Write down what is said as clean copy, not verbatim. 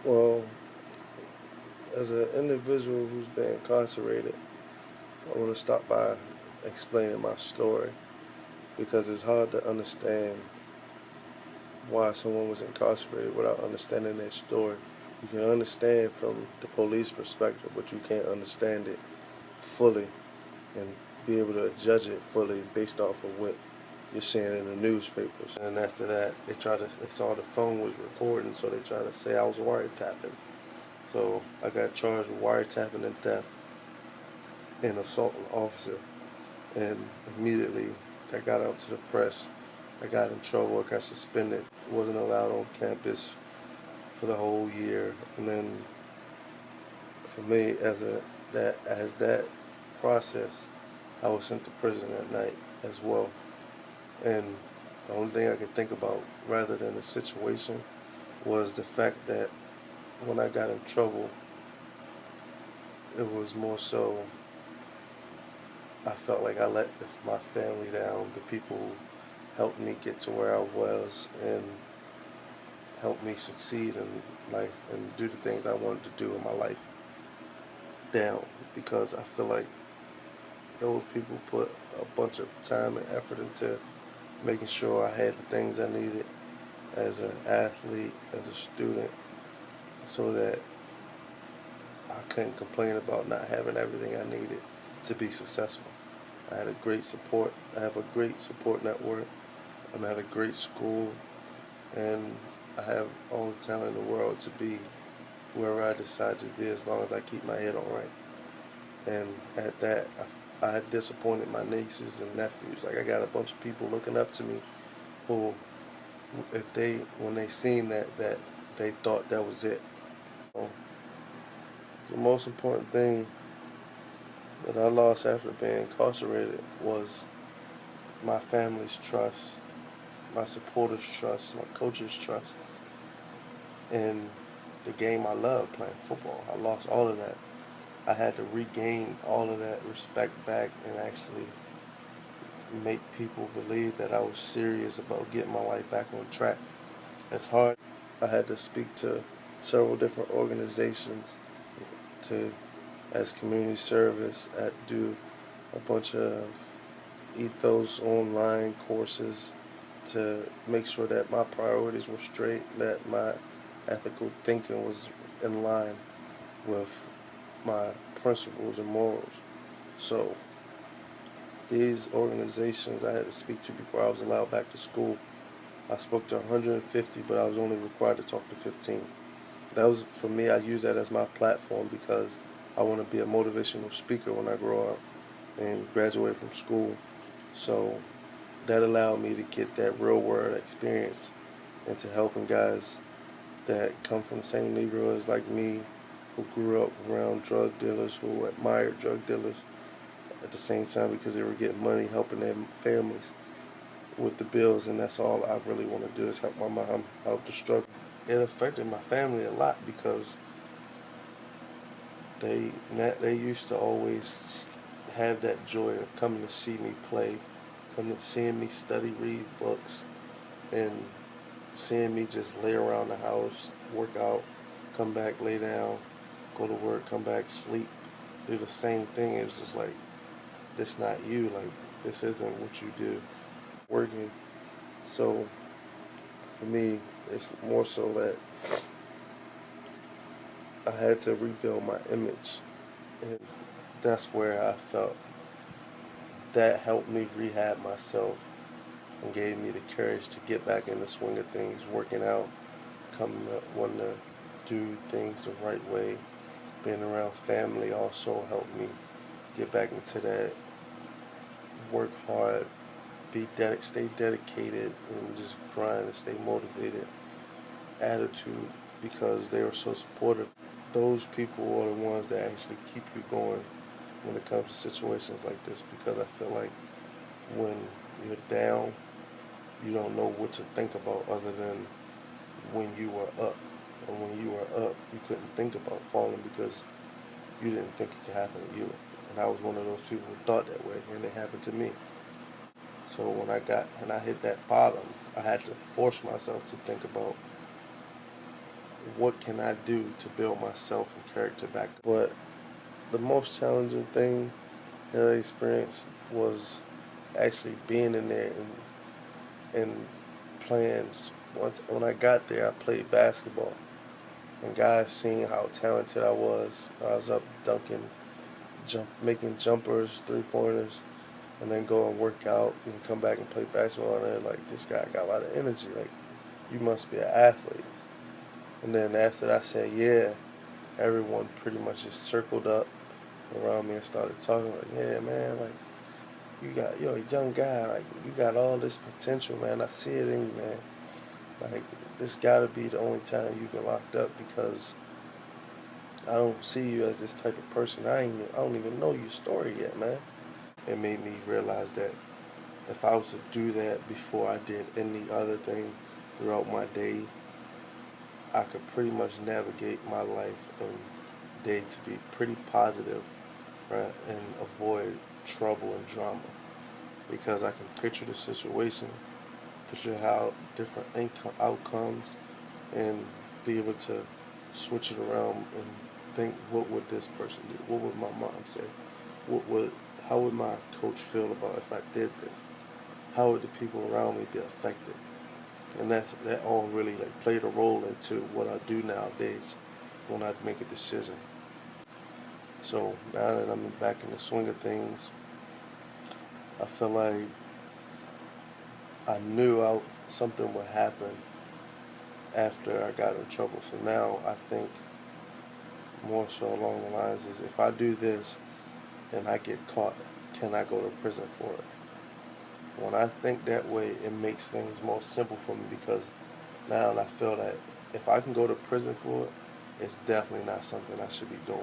Well, as an individual who's been incarcerated, I want to start by explaining my story because it's hard to understand why someone was incarcerated without understanding their story. You can understand from the police perspective, but you can't understand it fully and be able to judge it fully based off of what you're seeing in the newspapers. And after that, they saw the phone was recording, so they tried to say I was wiretapping. So I got charged with wiretapping and theft and assault an officer. And immediately that got out to the press. I got in trouble. I got suspended. Wasn't allowed on campus for the whole year. And then for me, as that process, I was sent to prison at night as well. And the only thing I could think about, rather than the situation, was the fact that when I got in trouble, it was more so I felt like I let my family down, the people who helped me get to where I was and helped me succeed in life and do the things I wanted to do in my life down, because I feel like those people put a bunch of time and effort into making sure I had the things I needed as an athlete, as a student, so that I couldn't complain about not having everything I needed to be successful. I had a great support. I have a great support network. I'm at a great school, and I have all the talent in the world to be wherever I decide to be as long as I keep my head on right. And at that, I had disappointed my nieces and nephews. Like I got a bunch of people looking up to me who, when they seen that they thought that was it. So the most important thing that I lost after being incarcerated was my family's trust, my supporters' trust, my coaches' trust, and the game I love, playing football. I lost all of that. I had to regain all of that respect back and actually make people believe that I was serious about getting my life back on track. It's hard. I had to speak to several different organizations to, as community service, I had to do a bunch of ethos online courses to make sure that my priorities were straight, that my ethical thinking was in line with my principles and morals. So these organizations I had to speak to before I was allowed back to school. I spoke to 150, but I was only required to talk to 15. That was, for me, I use that as my platform because I want to be a motivational speaker when I grow up and graduate from school. So that allowed me to get that real world experience into helping guys that come from the same neighborhoods like me, who grew up around drug dealers, who admired drug dealers at the same time because they were getting money, helping their families with the bills, and that's all I really want to do is help my mom out the struggle. It affected my family a lot because they used to always have that joy of coming to see me play, coming to seeing me study, read books, and seeing me just lay around the house, work out, come back, lay down, go to work, come back, sleep, do the same thing. It was just like, this not you, like this isn't what you do. Working. So for me, it's more so that I had to rebuild my image, and that's where I felt that helped me rehab myself and gave me the courage to get back in the swing of things, working out, coming up, wanting to do things the right way. Being around family also helped me get back into that work hard, stay dedicated, and just grind and stay motivated attitude because they were so supportive. Those people are the ones that actually keep you going when it comes to situations like this, because I feel like when you're down, you don't know what to think about other than when you were up. And when you were up, you couldn't think about falling because you didn't think it could happen to you. And I was one of those people who thought that way, and it happened to me. So when I hit that bottom, I had to force myself to think about what can I do to build myself and character back. But the most challenging thing that I experienced was actually being in there and playing. Once when I got there, I played basketball, and guys seeing how talented I was. I was up dunking, making jumpers, 3 pointers, and then go and work out and come back and play basketball. And they're like, this guy got a lot of energy. Like, you must be an athlete. And then after that, I said, yeah, everyone pretty much just circled up around me and started talking. Like, yeah, man, like, you're a young guy. Like, you got all this potential, man. I see it in you, man. Like, this gotta be the only time you've been locked up, because I don't see you as this type of person. I don't even know your story yet, man. It made me realize that if I was to do that before I did any other thing throughout my day, I could pretty much navigate my life and day to be pretty positive, right, and avoid trouble and drama, because I can picture the situation, picture how different outcomes, and be able to switch it around and think, what would this person do? What would my mom say? How would my coach feel about if I did this? How would the people around me be affected? And that all really like played a role into what I do nowadays when I make a decision. So now that I'm back in the swing of things, I feel like I knew something would happen after I got in trouble. So now I think more so along the lines is, if I do this and I get caught, can I go to prison for it? When I think that way, it makes things more simple for me, because now I feel that if I can go to prison for it, it's definitely not something I should be doing.